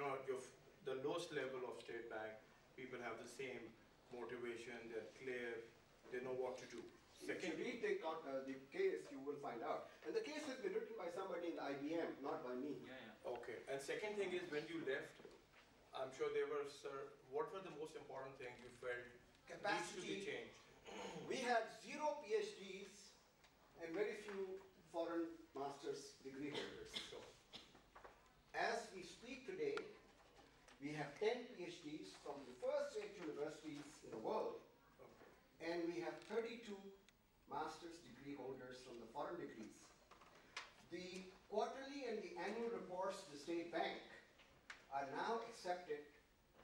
the lowest level of state bank, people have the same motivation, they're clear, they know what to do. If you read the case, you will find out. And the case has been written by somebody in IBM, not by me. Okay. And second thing is, when you left, I'm sure there were, sir, what were the most important things you felt needs to be changed? We had 0 PhDs and very few foreign master's degree holders. So, as we speak today, we have 10 PhDs from the first-rate universities in the world, and we have 32 master's degree holders from the foreign degrees. The quarterly and the annual reports to the State Bank are now accepted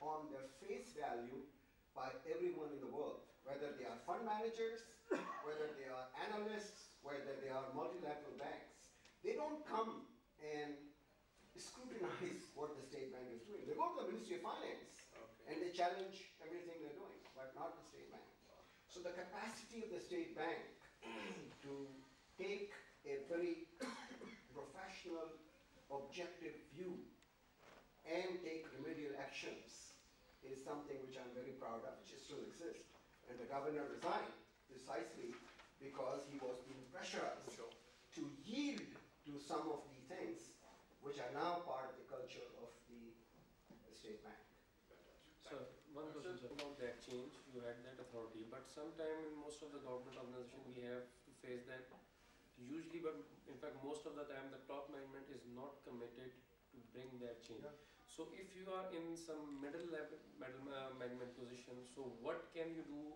on their face value by everyone in the world, whether they are fund managers, whether they are analysts, whether they are multilateral banks. They don't come and scrutinize what the State Bank is doing. They go to the Ministry of Finance and they challenge everything they're doing, but not the State Bank. So the capacity of the State Bank to take a very professional, objective view and take remedial actions is something which I'm very proud of, which still exists. And the governor resigned precisely because he was being pressurized to yield to some of the things which are now part of the culture of the State Bank. So, one question about that change, you had that authority, but sometime in most of the government organizations we have to face that usually, but in fact most of the time the top management is not committed to bring that change. So if you are in some middle level management position, so what can you do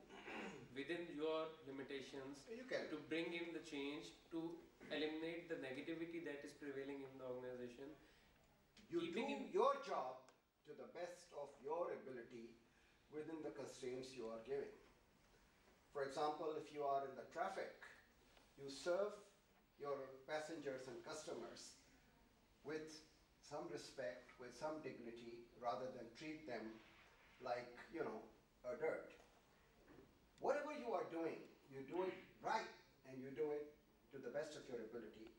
within your limitations to bring in the change, to eliminate the negativity that is prevailing in the organization? You do your job to the best of your ability within the constraints you are giving. For example, if you are in the traffic, you serve your passengers and customers with some respect, with some dignity, rather than treat them like, a dirt. Whatever you are doing, you do it right, and you do it to the best of your ability.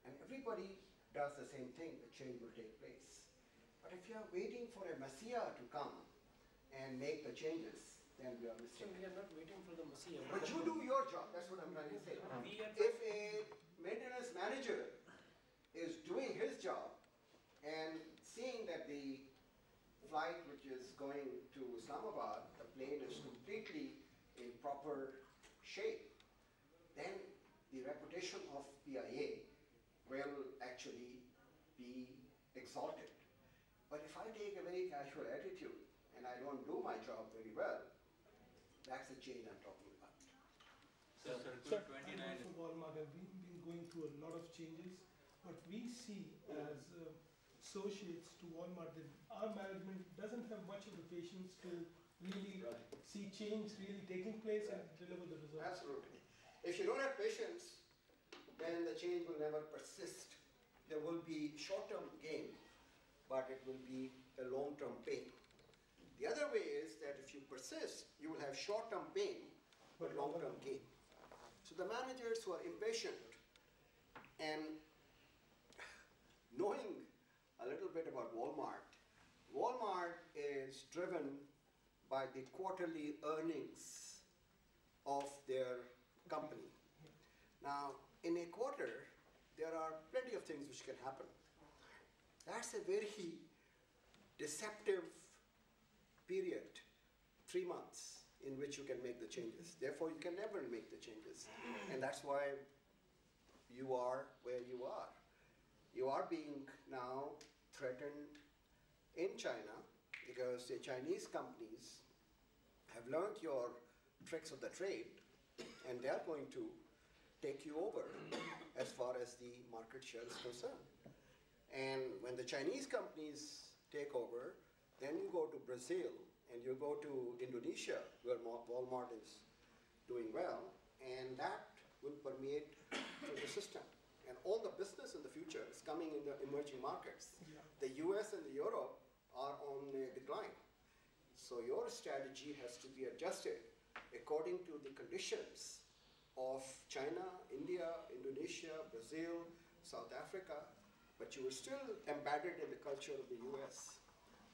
And everybody does the same thing, the change will take place. But if you are waiting for a messiah to come and make the changes, then we are mistaken. So we are not waiting for the messiah. But you do your job, that's what I'm trying to say. If a maintenance manager is doing his job and seeing that the flight which is going to Islamabad, the plane is completely in proper shape, then the reputation of PIA will actually be exalted. But if I take a very casual attitude and I don't do my job very well, that's the change I'm talking about. Sir, Walmart have been going through a lot of changes, but we see as associates to Walmart that our management doesn't have much of the patience to really see change really taking place and deliver the results. Absolutely. If you don't have patience, then the change will never persist. There will be short-term gain, but it will be a long-term pain. The other way is that if you persist, you will have short-term pain, but long-term gain. So the managers who are impatient and knowing a little bit about Walmart, Walmart is driven by the quarterly earnings of their company. Now, in a quarter, there are plenty of things which can happen. That's a very deceptive period, 3 months, in which you can make the changes. Therefore, you can never make the changes. And that's why you are where you are. You are being now threatened in China because the Chinese companies have learned your tricks of the trade, and they are going to take you over as far as the market share is concerned. And when the Chinese companies take over, then you go to Brazil and you go to Indonesia, where Walmart is doing well, and that will permeate through the system. And all the business in the future is coming in the emerging markets. The US and Europe are on a decline. So your strategy has to be adjusted according to the conditions of China, India, Indonesia, Brazil, South Africa, but you are still embedded in the culture of the US.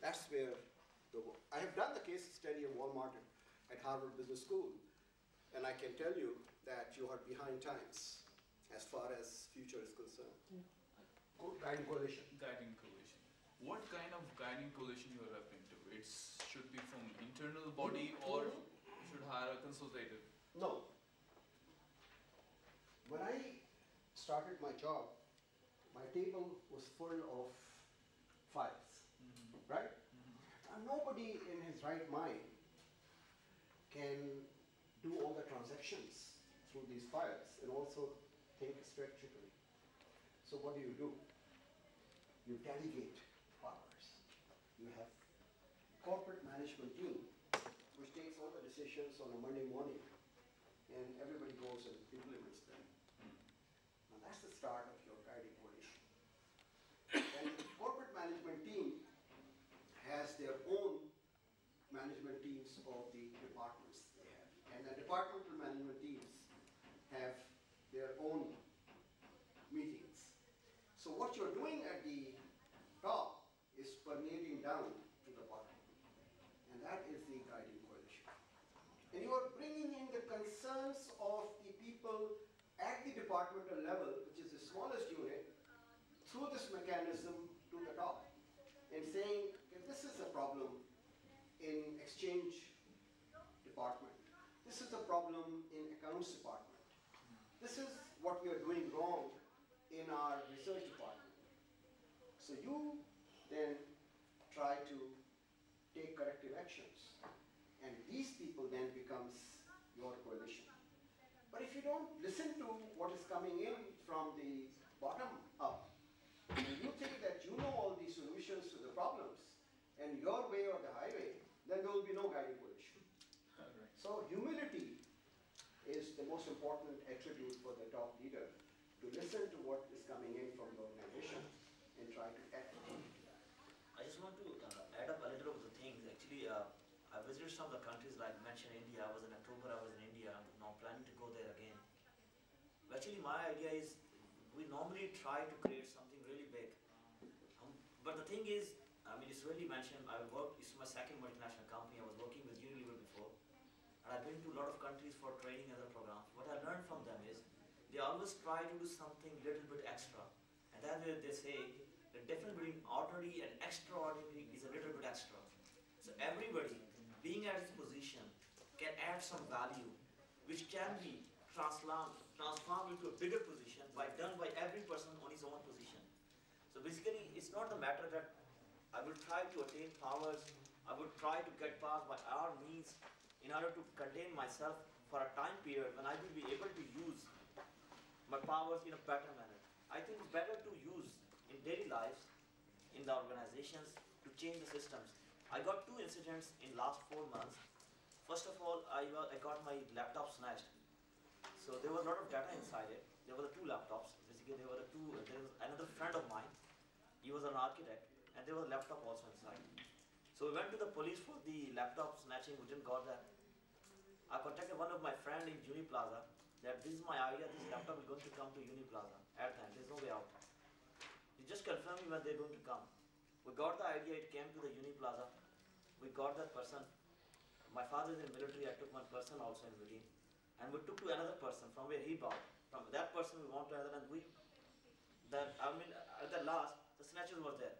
That's where I have done the case study of Walmart at Harvard Business School, and I can tell you that you are behind times as far as future is concerned. Guiding coalition. Guiding coalition. What kind of guiding coalition you are referring to? It should be from internal body or should hire a consultative? No. When I started my job, my table was full of files, right? And nobody in his right mind can do all the transactions through these files and also think strategically. So what do? You delegate powers. You have corporate management team which takes all the decisions on a Monday morning and everybody goes and implements them. Now that's the start of your guiding coalition. And the corporate management team has their own management teams of the departments they have. And the departmental management teams have their own meetings. So what you're doing at the top is permeating down to the bottom. And that is the guiding coalition. And you are bringing in the concerns of the people at the departmental level, which is the smallest unit, through this mechanism to the top. And saying, okay, this is a problem in exchange department. This is a problem in accounts department. This is what we are doing wrong in our research department. So you then try to take corrective actions. And these people then becomes your coalition. But if you don't listen to what is coming in from the bottom up, and you think that you know all these solutions to the problems, and your way or the highway, then there will be no guiding coalition. Right. So humility is the most important attribute for the top leader, to listen to what is coming in from the organization and try to act. I just want to add up a little of the things. Actually, I visited some of the countries, like mentioned India. I was in October, I was in India. I'm now planning to go there again. Actually, my idea is we normally try to create something really big. But the thing is, I mean, it's really mentioned, it's my second multinational company. I was working with Unilever before. And I've been to a lot of countries for training and other programs. What I learned from them is, they always try to do something little bit extra. And that's where they say, the difference between ordinary and extraordinary is a little bit extra. So everybody, being at his position, can add some value, which can be transformed into a bigger position done by every person on his own position. So basically, it's not the matter that I will try to attain powers, I will try to get past by our means in order to contain myself for a time period when I will be able to use my powers in a better manner. I think it's better to use in daily lives, in the organizations, to change the systems. I got 2 incidents in last 4 months. First of all, I got my laptop snatched. So there was a lot of data inside it. There were 2 laptops. Basically, there was another friend of mine. He was an architect, and there was a laptop also inside. So we went to the police for the laptop snatching. We didn't got that. I contacted one of my friends in Uni Plaza that this is my idea. This laptop is going to come to Uni Plaza at time. There's no way out. He just confirmed me when they're going to come. We got the idea. It came to the Uni Plaza. We got that person. My father is in the military. I took one person also in between. And we took to another person from where he bought. From that person we want to another, and at the last, the snatchers was there.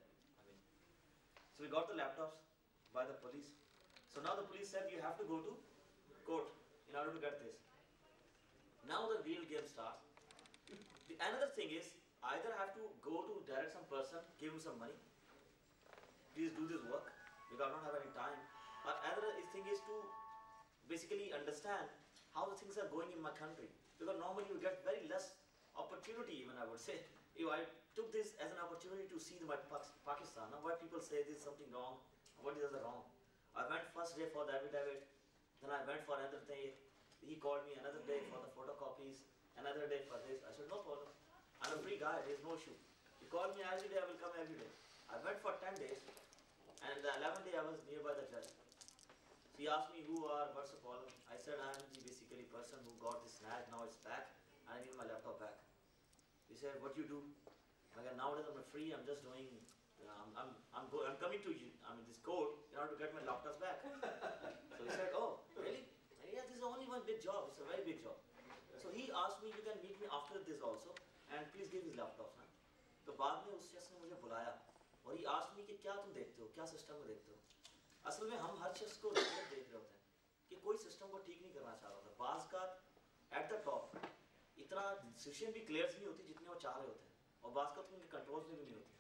So we got the laptops by the police. So now the police said you have to go to court in order to get this. Now the real game starts. Another thing is, either have to go to direct some person, give him some money, please do this work, because I don't have any time. But another thing is to basically understand how the things are going in my country. Because normally you get very less opportunity, even I would say. If I took this as an opportunity to see my Pakistan, now why people say this is something wrong, what is the wrong. I went first day for the affidavit, then I went for another day. He called me another day for the photocopies, another day for this. I said, no problem. I'm a free guy, there's no issue. He called me every day, I will come every day. I went for 10 days, and the 11th day I was nearby the judge. So he asked me who are, what's the problem? I said, I'm the basically person who got this snatch, now it's back, and I need my laptop back. He said, what you do? Like, nowadays I'm free, I'm just doing, I'm coming to you, this job. It's a very big job. So he asked me, you can meet me after this also, and please give his laptop. Huh? तो बाद में उस शख्स ने मुझे बुलाया और he asked me कि क्या तुम देखते हो, क्या सिस्टम में देखते हो. असल में हम हर शख्स को देख रहे होते हैं कि कोई सिस्टम को ठीक नहीं करना चाह रहा होता. बाज का एट द टॉप इतना सिचुएशन भी क्लियर नहीं होती जितने वो चाह रहे होते हैं, और बाज का तो उनके कंट्रोल में भी नहीं होती.